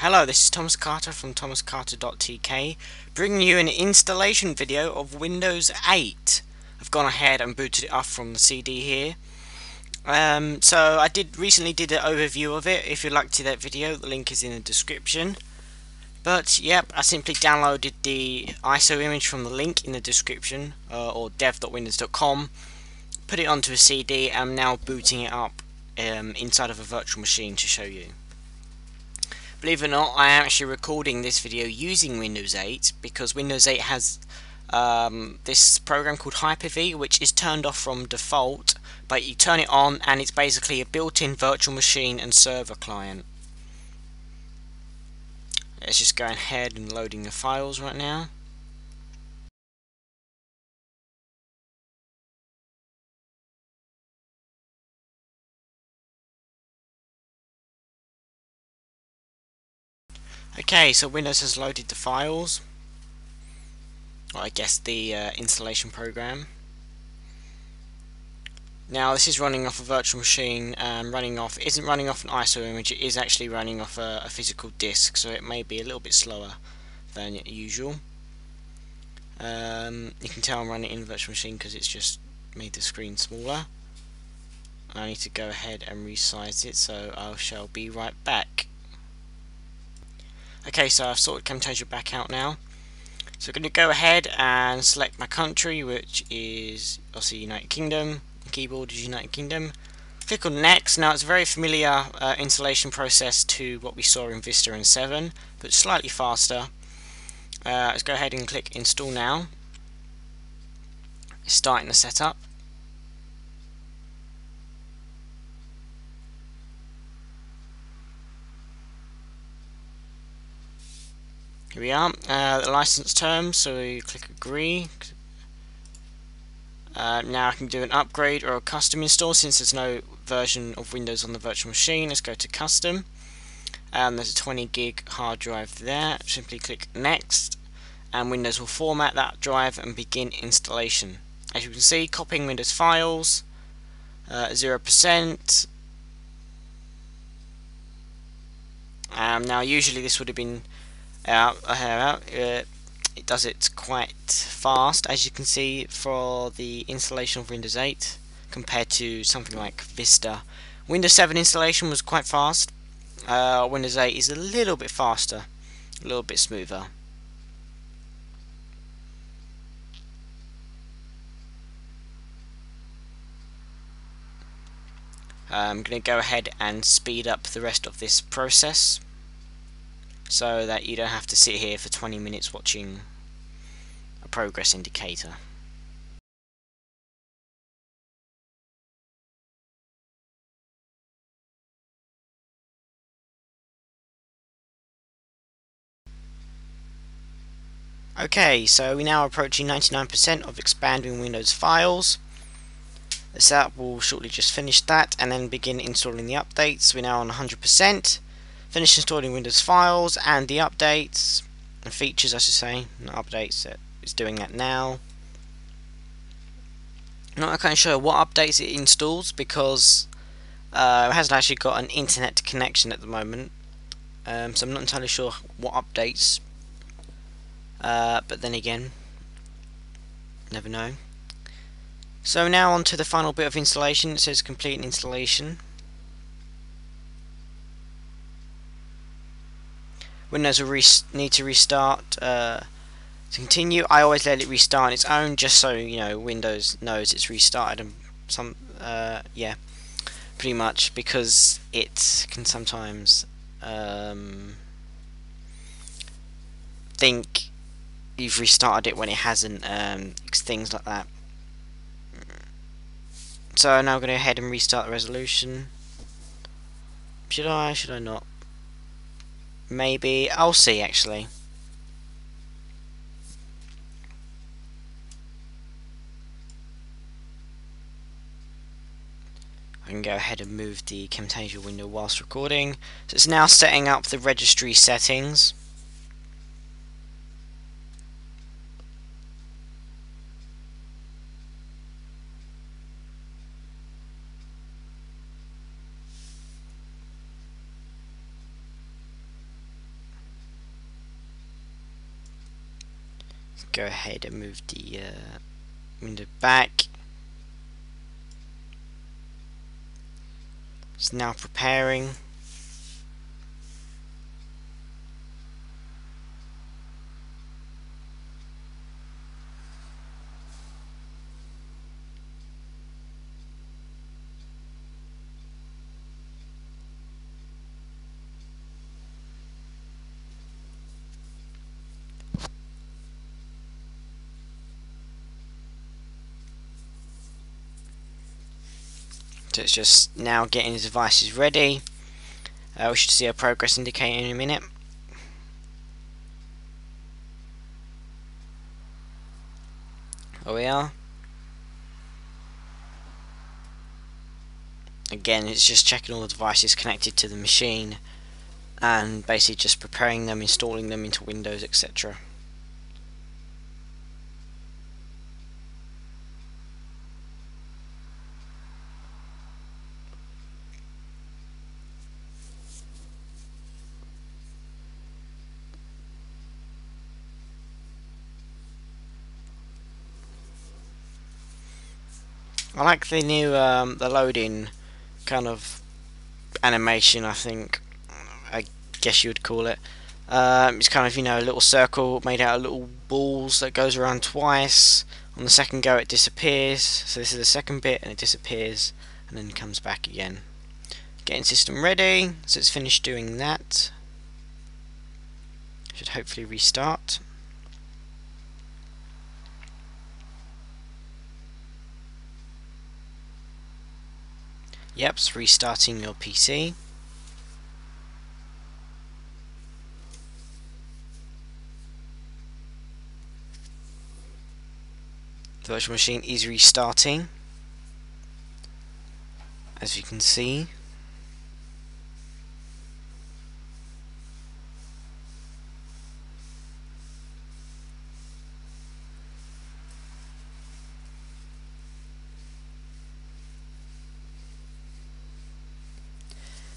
Hello, this is Thomas Carter from thomascarter.tk, bringing you an installation video of Windows 8. I've gone ahead and booted it up from the CD here. So I recently did an overview of it. If you'd like to see that video, the link is in the description. But yep, I simply downloaded the ISO image from the link in the description, or dev.windows.com, put it onto a CD, and I'm now booting it up inside of a virtual machine to show you. Believe it or not, I am actually recording this video using Windows 8 because Windows 8 has this program called Hyper-V, which is turned off from default, but you turn it on and it's basically a built-in virtual machine and server client. Let's just go ahead and loading the files right now. Okay, so Windows has loaded the files, or I guess the installation program. Now this is running off a virtual machine, isn't running off an ISO image, it is actually running off a physical disk, so it may be a little bit slower than usual. You can tell I'm running it in a virtual machine because it's just made the screen smaller. I need to go ahead and resize it, so I shall be right back. Okay, so I've sorted Camtasia back out now. So I'm going to go ahead and select my country, which is obviously United Kingdom. The keyboard is United Kingdom. Click on Next. Now it's a very familiar installation process to what we saw in Vista and 7, but slightly faster. Let's go ahead and click Install Now. It's starting the setup. Here we are, the license terms, so we click Agree. Now I can do an upgrade or a custom install since there's no version of Windows on the virtual machine. Let's go to Custom. There's a 20 gig hard drive there. Simply click Next, and Windows will format that drive and begin installation. As you can see, copying Windows files, 0%. Now usually this would have been it does it quite fast, as you can see, for the installation of Windows 8 compared to something like Vista. Windows 7 installation was quite fast. Windows 8 is a little bit faster, a little bit smoother. I'm going to go ahead and speed up the rest of this process so that you don't have to sit here for 20 minutes watching a progress indicator. Okay, so we're now approaching 99% of expanding Windows files. The setup will shortly just finish that and then begin installing the updates. We're now on 100%. Finish installing Windows files and the updates and features, I should say, not updates. It's doing that now. I'm not kind of sure what updates it installs because it hasn't actually got an internet connection at the moment, so I'm not entirely sure what updates. But then again, never know. So now on to the final bit of installation. It says complete installation. Windows will need to restart to continue. I always let it restart on its own, just so you know Windows knows it's restarted, and yeah, pretty much, because it can sometimes think you've restarted it when it hasn't, things like that. So now I'm going to go ahead and restart the resolution. Should I not? Maybe. I'll see, actually. I can go ahead and move the Camtasia window whilst recording. So it's now setting up the registry settings. Go ahead and move the window back. It's now preparing. So it's just now getting the devices ready. We should see a progress indicator in a minute. Here we are. Again, it's just checking all the devices connected to the machine and basically just preparing them, installing them into Windows, etc. I like the new the loading kind of animation, I guess you would call it. It's kind of, a little circle made out of little balls that goes around twice. On the second go it disappears, so this is the second bit and it disappears and then comes back again. Getting system ready, so it's finished doing that. Should hopefully restart. Yep, it's restarting your PC. The virtual machine is restarting, as you can see.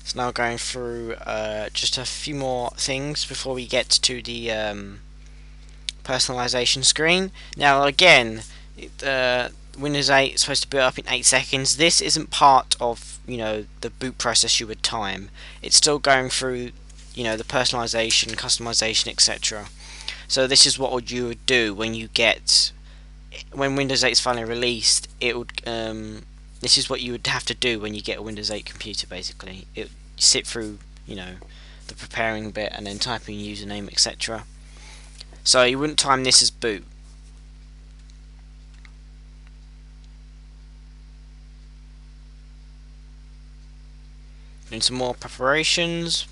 It's now going through just a few more things before we get to the personalization screen. Now again, Windows 8 is supposed to boot up in 8 seconds. This isn't part of the boot process you would time. It's still going through the personalization, customization, etc. So this is what you would do when Windows 8 is finally released. It would this is what you would have to do when you get a Windows 8 computer. Basically, it would sit through the preparing bit and then typing username, etc. So you wouldn't time this as boot. Doing some more preparations.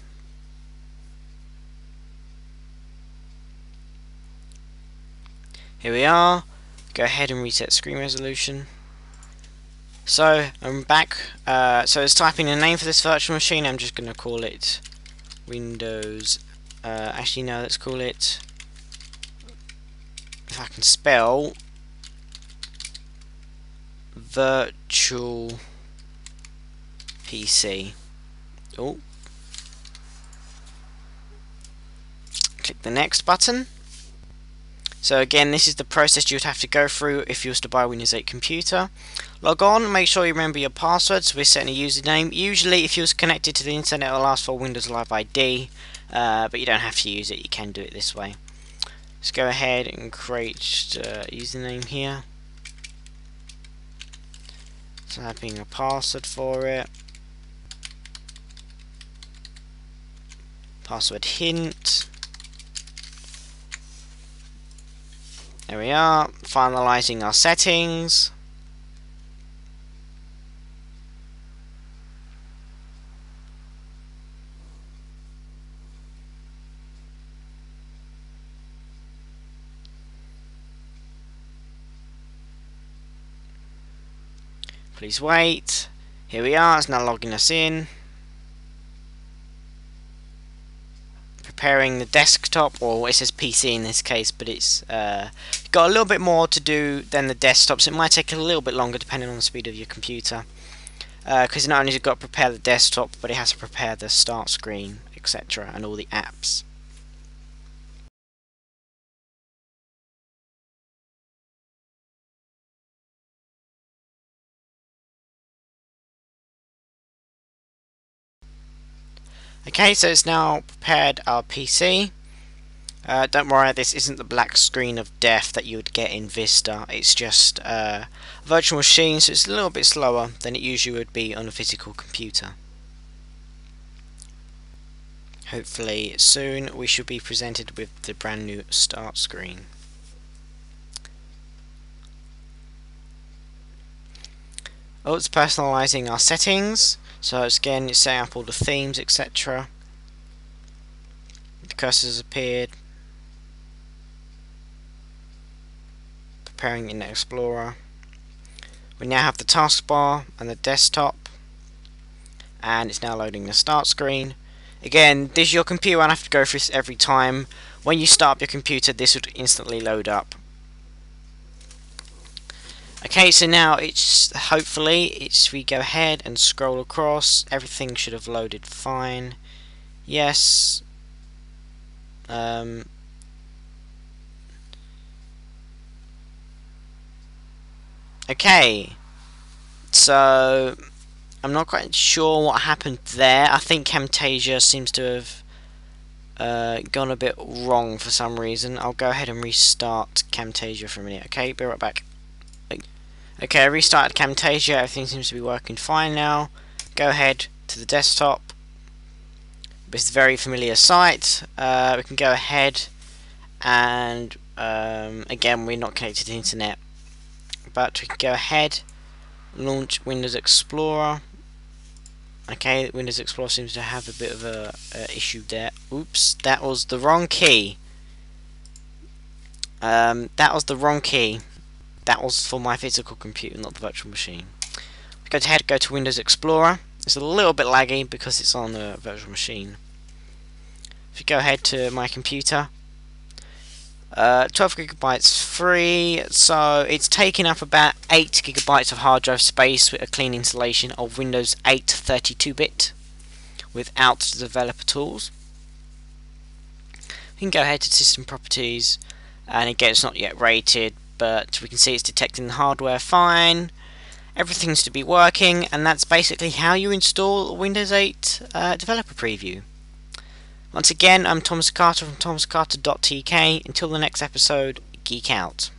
Here we are. Go ahead and reset screen resolution. So I'm back. So it's typing a name for this virtual machine. I'm just going to call it Windows. Actually, no, let's call it. If I can spell virtual PC. Oh. Click the next button. So again, this is the process you would have to go through if you was to buy a Windows 8 computer. Log on, make sure you remember your password, so we're setting a username. Usually if you was connected to the internet it'll ask for Windows Live ID, but you don't have to use it, you can do it this way. Let's go ahead and create a username here. Typing a password for it. Password hint. There we are, finalizing our settings. Please wait. Here we are, it's now logging us in. Preparing the desktop, or it says PC in this case, but it's got a little bit more to do than the desktop, so it might take a little bit longer depending on the speed of your computer, because not only has it got to prepare the desktop, but it has to prepare the start screen, etc., and all the apps. Okay, so it's now prepared our PC. Don't worry, this isn't the black screen of death that you would get in Vista. It's just a virtual machine, so it's a little bit slower than it usually would be on a physical computer. Hopefully soon we should be presented with the brand new start screen. Oh, it's personalising our settings. So it's setting up all the themes, etc. The cursor's appeared. Preparing Internet Explorer. We now have the taskbar and the desktop, and it's now loading the start screen. Again, this is your computer, and I have to go through this every time. When you start up your computer, this would instantly load up. Okay, so now we go ahead and scroll across, everything should have loaded fine. Yes. Okay, so I'm not quite sure what happened there. I think Camtasia seems to have gone a bit wrong for some reason. I'll go ahead and restart Camtasia for a minute. Okay, be right back. Okay, I restarted Camtasia. Everything seems to be working fine now. Go ahead to the desktop. This very familiar site. We can go ahead and again, we're not connected to the internet, but we can go ahead, launch Windows Explorer. Okay, Windows Explorer seems to have a bit of a issue there. Oops, that was the wrong key. That was the wrong key. That was for my physical computer, not the virtual machine. Go ahead, go to Windows Explorer. It's a little bit laggy because it's on the virtual machine. If you go ahead to my computer, 12 gigabytes free, so it's taking up about 8 gigabytes of hard drive space with a clean installation of Windows 8 32-bit without the developer tools. We can go ahead to System Properties, and again, it's not yet rated, but we can see it's detecting the hardware fine. Everything's to be working, and that's basically how you install Windows 8 Developer Preview. Once again, I'm Thomas Carter from thomascarter.tk. Until the next episode, geek out.